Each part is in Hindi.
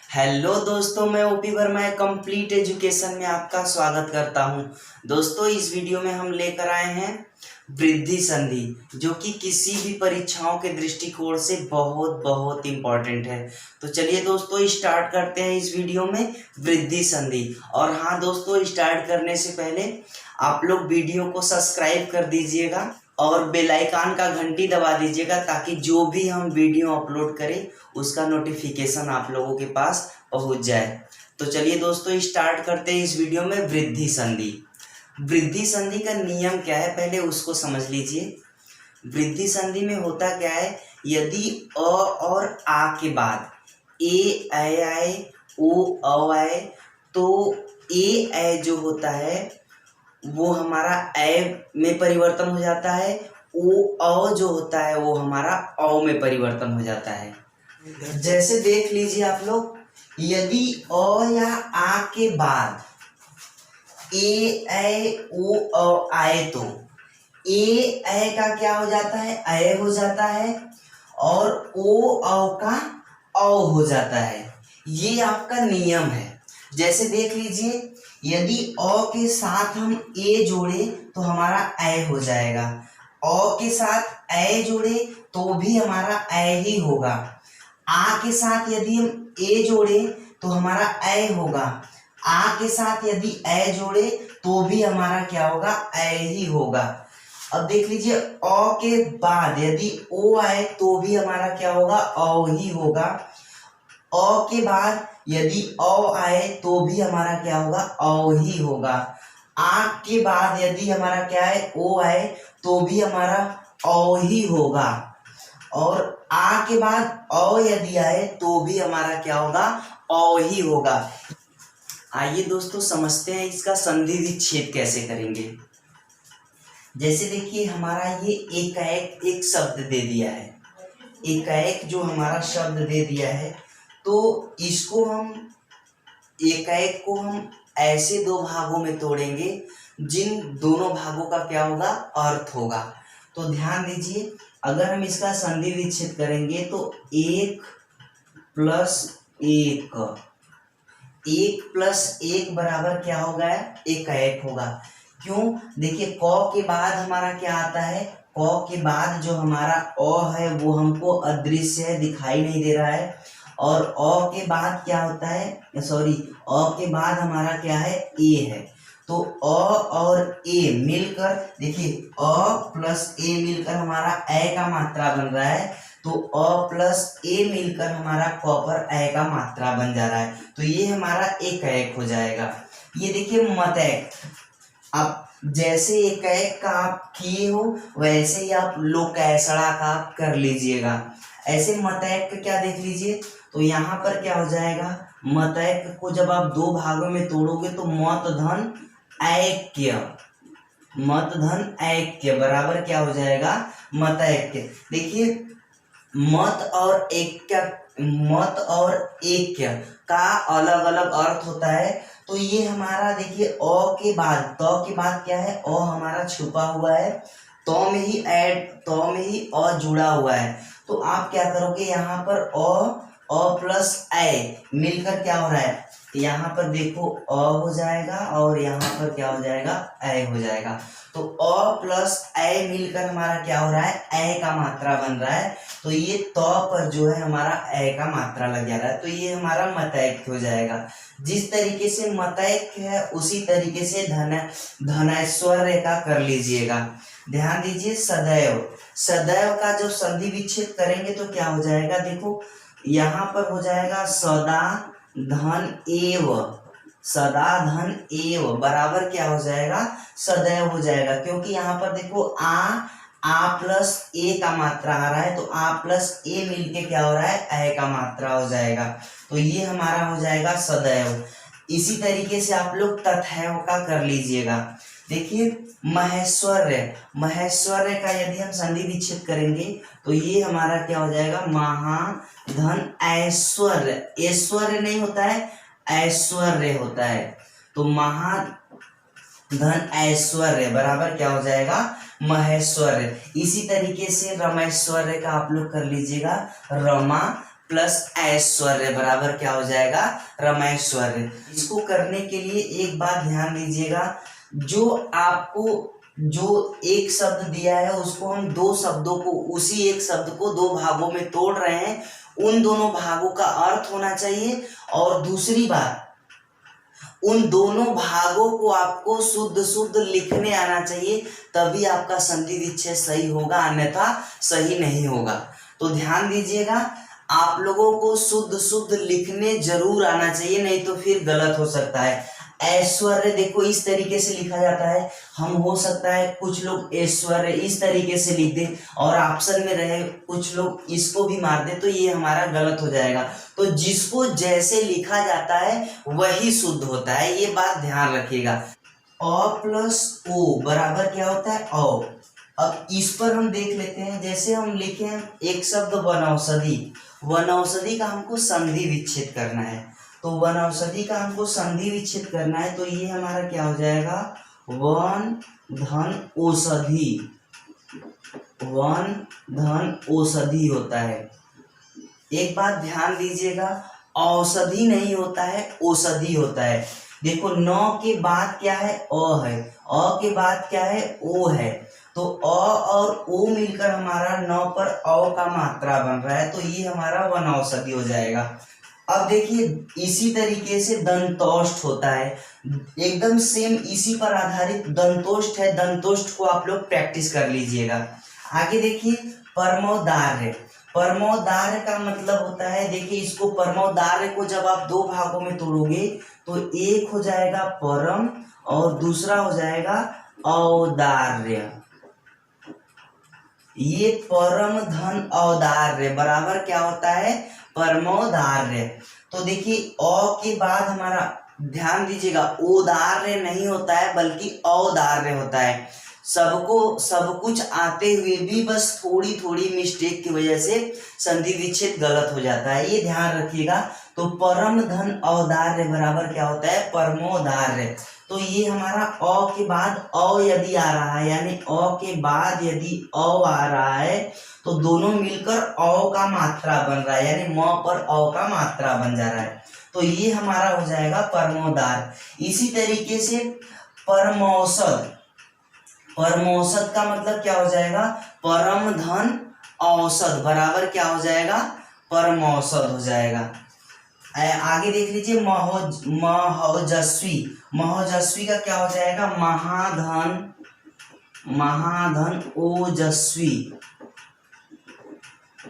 हेलो दोस्तों, मैं ओपी वर्मा कंप्लीट एजुकेशन में आपका स्वागत करता हूं। दोस्तों, इस वीडियो में हम लेकर आए हैं वृद्धि संधि, जो कि किसी भी परीक्षाओं के दृष्टिकोण से बहुत बहुत इम्पोर्टेंट है। तो चलिए दोस्तों, स्टार्ट करते हैं इस वीडियो में वृद्धि संधि। और हाँ दोस्तों, स्टार्ट करने से पहले आप लोग वीडियो को सब्सक्राइब कर दीजिएगा और बेल आइकन का घंटी दबा दीजिएगा, ताकि जो भी हम वीडियो अपलोड करें उसका नोटिफिकेशन आप लोगों के पास पहुंच जाए। तो चलिए दोस्तों, स्टार्ट करते हैं इस वीडियो में वृद्धि संधि। वृद्धि संधि का नियम क्या है, पहले उसको समझ लीजिए। वृद्धि संधि में होता क्या है, यदि अ और आ के बाद ए आए ओ आए, तो ए जो होता है वो हमारा ए में परिवर्तन हो जाता है। ओ जो होता है वो हमारा औ में परिवर्तन हो जाता है। जैसे देख लीजिए आप लोग, यदि अ या आ के बाद ओ आए, तो ए का क्या हो जाता है, हो जाता है, और ओ का औ हो जाता है। ये आपका नियम है। जैसे देख लीजिए, यदि अ के साथ हम ए जोड़े तो हमारा ए हो जाएगा, औ के साथ ए जोड़े तो भी हमारा ए ही होगा, आ के साथ यदि हम ए जोड़े तो हमारा ए होगा, आ के साथ यदि ए जोड़े तो भी हमारा क्या होगा, ए ही होगा। अब देख लीजिए, अ के बाद यदि ओ आए तो भी हमारा क्या होगा, औ ही होगा। अ के बाद यदि औ आए तो भी हमारा क्या होगा, औ ही होगा। आ के बाद यदि हमारा क्या है, ओ आए तो भी हमारा औ ही होगा, और आ के बाद औ यदि आए तो भी हमारा क्या होगा, औ ही होगा। आइए दोस्तों, समझते हैं इसका संधि विच्छेद कैसे करेंगे। जैसे देखिए, हमारा ये एक शब्द दे दिया है, एकाएक जो हमारा शब्द दे दिया है, तो इसको हम एकाएक को हम ऐसे दो भागों में तोड़ेंगे जिन दोनों भागों का क्या होगा, अर्थ होगा। तो ध्यान दीजिए, अगर हम इसका संधि विच्छेद करेंगे तो एक प्लस एक बराबर क्या होगा, एकाएक होगा। क्यों, देखिए, क के बाद हमारा क्या आता है, क के बाद जो हमारा अ है वो हमको अदृश्य है, दिखाई नहीं दे रहा है, और अ के बाद क्या होता है, अ के बाद हमारा क्या है, ए है। तो अ और ए मिलकर, देखिए, अ प्लस ए मिलकर हमारा ए का मात्रा बन रहा है, तो अ प्लस ए मिलकर हमारा क पर ए का मात्रा बन जा रहा है, तो ये हमारा एकाएक हो जाएगा। ये देखिए मतैक, आप जैसे एकाएक का आप किए हो वैसे ही आप लोकैसड़ा का आप कर लीजिएगा। ऐसे मतैक का क्या देख लीजिए, तो यहाँ पर क्या हो जाएगा, मतैक को जब आप दो भागों में तोड़ोगे तो मत धन ऐक्य बराबर क्या हो जाएगा, मतैक्य। देखिए, मत और ऐक्य का अलग अलग अर्थ होता है। तो ये हमारा देखिए, अ के बाद के बाद क्या है, अ हमारा छुपा हुआ है, तो में ही अ जुड़ा हुआ है। तो आप क्या करोगे, यहाँ पर अ प्लस ए मिलकर क्या हो रहा है, यहाँ पर देखो अ हो जाएगा, और यहाँ पर क्या हो जाएगा, ए हो जाएगा। तो अ प्लस ए मिलकर हमारा क्या हो रहा है, ए का मात्रा बन रहा है। तो ये पर जो है हमारा ए का मात्रा लग जा रहा है, तो ये हमारा मतैक हो जाएगा। जिस तरीके से मतैक है उसी तरीके से धनैश्वर्य का कर लीजिएगा। ध्यान दीजिए, सदैव का जब संधि विच्छेद करेंगे तो क्या हो जाएगा, देखो यहाँ पर हो जाएगा सदा धन एव बराबर क्या हो जाएगा, सदैव हो जाएगा। क्योंकि यहाँ पर देखो आ प्लस ए का मात्रा आ रहा है, तो आ प्लस ए मिलके क्या हो रहा है, ए का मात्रा हो जाएगा, तो ये हमारा हो जाएगा सदैव। इसी तरीके से आप लोग तथैव का कर लीजिएगा। देखिए, महेश्वर्य का यदि हम संधि विच्छेद करेंगे तो ये हमारा क्या हो जाएगा, महाधन ऐश्वर्य नहीं होता है, ऐश्वर्य होता है। तो महाधन ऐश्वर्य बराबर क्या हो जाएगा, महेश्वर्य। इसी तरीके से रमैश्वर्य का आप लोग कर लीजिएगा, प्लस ऐश्वर्य बराबर क्या हो जाएगा, रमेश्वर्य। इसको करने के लिए एक बात ध्यान दीजिएगा, जो आपको जो एक शब्द दिया है उसको हम दो शब्दों को, उसी एक शब्द को दो भागों में तोड़ रहे हैं, उन दोनों भागों का अर्थ होना चाहिए। और दूसरी बात, उन दोनों भागों को आपको शुद्ध शुद्ध लिखने आना चाहिए, तभी आपका संधि विच्छेद सही होगा, अन्यथा सही नहीं होगा। तो ध्यान दीजिएगा, आप लोगों को शुद्ध शुद्ध लिखने जरूर आना चाहिए, नहीं तो फिर गलत हो सकता है। ऐश्वर्य देखो इस तरीके से लिखा जाता है, हम हो सकता है कुछ लोग ऐश्वर्य इस तरीके से लिख दे और ऑप्शन में रहे कुछ लोग इसको भी मार दे, तो ये हमारा गलत हो जाएगा। तो जिसको जैसे लिखा जाता है वही शुद्ध होता है, ये बात ध्यान रखिएगा। अ प्लस ओ बराबर क्या होता है, औ। अब इस पर हम देख लेते हैं, जैसे हम लिखे हैं एक शब्द वनौषधि, वनौषधि का हमको संधि विच्छेद करना है, तो वनौषधि का हमको संधि विच्छेद करना है, तो ये हमारा क्या हो जाएगा, वन धन औषधि, वन धन औषधि होता है। एक बात ध्यान दीजिएगा, औषधि नहीं होता है, औषधि होता है। देखो नौ के बाद क्या है, अ है, अ के बाद क्या है, ओ है, तो अ और ओ मिलकर हमारा नौ पर औ का मात्रा बन रहा है, तो ये हमारा वनौषधि हो जाएगा। अब देखिए इसी तरीके से दंतोष्ठ होता है, एकदम सेम इसी पर आधारित दंतोष्ठ है, दंतोष्ठ को आप लोग प्रैक्टिस कर लीजिएगा। आगे देखिए परमोदार्य, परमोदार्य का मतलब होता है, देखिए इसको परमोदार्य को जब आप दो भागों में तोड़ोगे तो एक हो जाएगा परम और दूसरा हो जाएगा औदार्य। ये परम धन औदार्य बराबर क्या होता है, परमोदार्य। तो देखिए औ के बाद हमारा ध्यान दीजिएगा औदार्य नहीं होता है बल्कि औदार्य होता है। सबको सब कुछ आते हुए भी बस थोड़ी थोड़ी मिस्टेक की वजह से संधि विच्छेद गलत हो जाता है, ये ध्यान रखिएगा। तो परम धन औदार्य बराबर क्या होता है, परमोदार्य। तो ये हमारा अ के बाद अ यदि आ रहा है, यानी अ के बाद यदि अ आ रहा है तो दोनों मिलकर अ का मात्रा बन रहा है, यानी म पर अ का मात्रा बन जा रहा है, तो ये हमारा हो जाएगा परमोदार। इसी तरीके से परमौषध, परमौषध का मतलब क्या हो जाएगा, परम धन औषध बराबर क्या हो जाएगा, परमौषध हो जाएगा। आगे देख लीजिए महोजस्वी, महोजस्वी का क्या हो जाएगा, महाधन, महाधन ओजस्वी,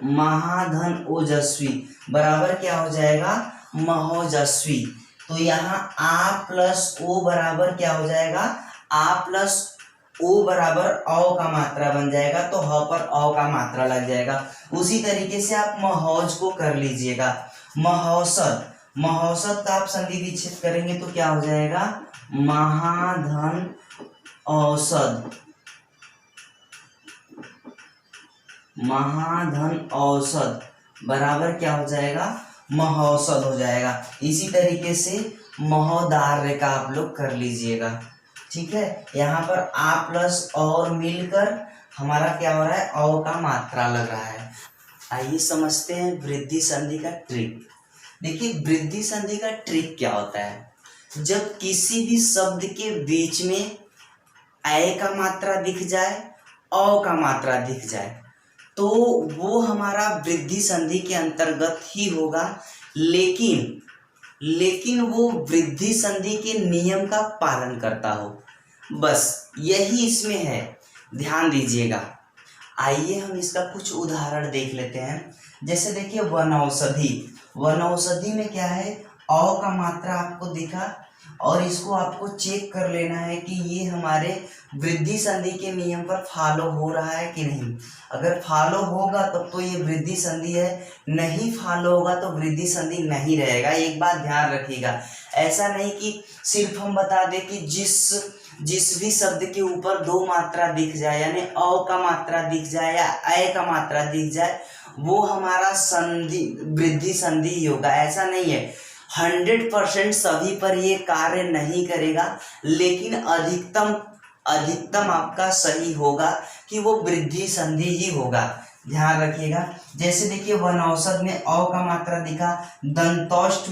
महाधन ओजस्वी बराबर क्या हो जाएगा, महोजस्वी। तो यहाँ आ प्लस ओ बराबर क्या हो जाएगा, आ प्लस ओ बराबर औ का मात्रा बन जाएगा, तो ह पर औ का मात्रा लग जाएगा। उसी तरीके से आप महौज को कर लीजिएगा। महौषध, महौषध का आप संधि विच्छेद करेंगे तो क्या हो जाएगा, महाधन औषध, महाधन औषध बराबर क्या हो जाएगा, महौषध हो जाएगा। इसी तरीके से महोदार्य का आप लोग कर लीजिएगा, ठीक है। यहाँ पर आ प्लस और मिलकर हमारा क्या हो रहा है, औ का मात्रा लग रहा है। आइए समझते हैं वृद्धि संधि का ट्रिक। देखिए वृद्धि संधि का ट्रिक क्या होता है, जब किसी भी शब्द के बीच में ऐ का मात्रा दिख जाए, औ का मात्रा दिख जाए, तो वो हमारा वृद्धि संधि के अंतर्गत ही होगा, लेकिन वो वृद्धि संधि के नियम का पालन करता हो, बस यही इसमें है, ध्यान दीजिएगा। आइए हम इसका कुछ उदाहरण देख लेते हैं। जैसे देखिए वनौषधि, वनौषधि में क्या है, औ का मात्रा आपको दिखा और इसको आपको चेक कर लेना है कि ये हमारे वृद्धि संधि के नियम पर फॉलो हो रहा है कि नहीं। अगर फॉलो होगा तब तो ये वृद्धि संधि है, नहीं फॉलो होगा तो वृद्धि संधि नहीं रहेगा। एक बात ध्यान रखिएगा, ऐसा नहीं कि सिर्फ हम बता दें कि जिस भी शब्द के ऊपर दो मात्रा दिख जाए, यानी अ का मात्रा दिख जाए या ऐ का मात्रा दिख जाए, वो हमारा संधि वृद्धि संधि ही होगा, ऐसा नहीं है। 100% सभी पर ये कार्य नहीं करेगा, लेकिन अधिकतम आपका सही होगा कि वो वृद्धि संधि ही होगा। ध्यान रखिएगा। जैसे देखिए वनौषध में औ का मात्रा दिखा, दंतौष्ट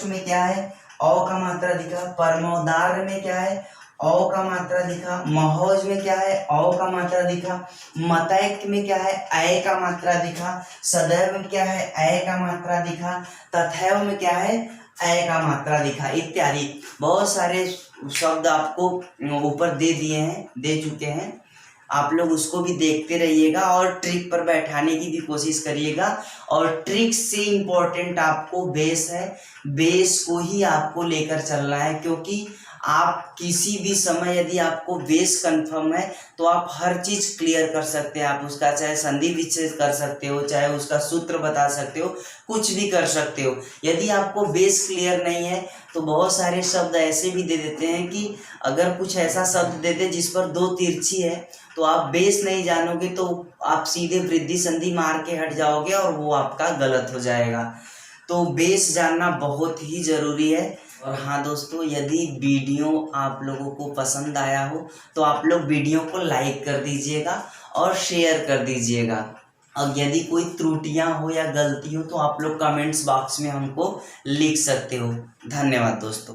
में क्या है, औ का मात्रा दिखा, परमोदार में क्या है, औ का मात्रा दिखा, महोज में क्या है, औ का मात्रा दिखा, मतैक्त में क्या है, ऐ का मात्रा दिखा, सदैव में क्या है, ऐ का मात्रा दिखा, तथैव में क्या है, ऐ का मात्रा दिखा, इत्यादि बहुत सारे शब्द आपको ऊपर दे चुके हैं। आप लोग उसको भी देखते रहिएगा और ट्रिक पर बैठाने की भी कोशिश करिएगा। और ट्रिक से इम्पोर्टेंट आपको बेस है, बेस को ही आपको लेकर चलना है, क्योंकि आप किसी भी समय यदि आपको बेस कंफर्म है तो आप हर चीज क्लियर कर सकते हैं। आप उसका चाहे संधि विच्छेद कर सकते हो, चाहे उसका सूत्र बता सकते हो, कुछ भी कर सकते हो। यदि आपको बेस क्लियर नहीं है तो बहुत सारे शब्द ऐसे भी दे देते हैं कि अगर कुछ ऐसा शब्द देते जिस पर दो तिरछी है तो आप बेस नहीं जानोगे तो आप सीधे वृद्धि संधि मार के हट जाओगे और वो आपका गलत हो जाएगा। तो बेस जानना बहुत ही जरूरी है। और हाँ दोस्तों, यदि वीडियो आप लोगों को पसंद आया हो तो आप लोग वीडियो को लाइक कर दीजिएगा और शेयर कर दीजिएगा। और यदि कोई त्रुटियां हो या गलती हो तो आप लोग कमेंट्स बॉक्स में हमको लिख सकते हो। धन्यवाद दोस्तों।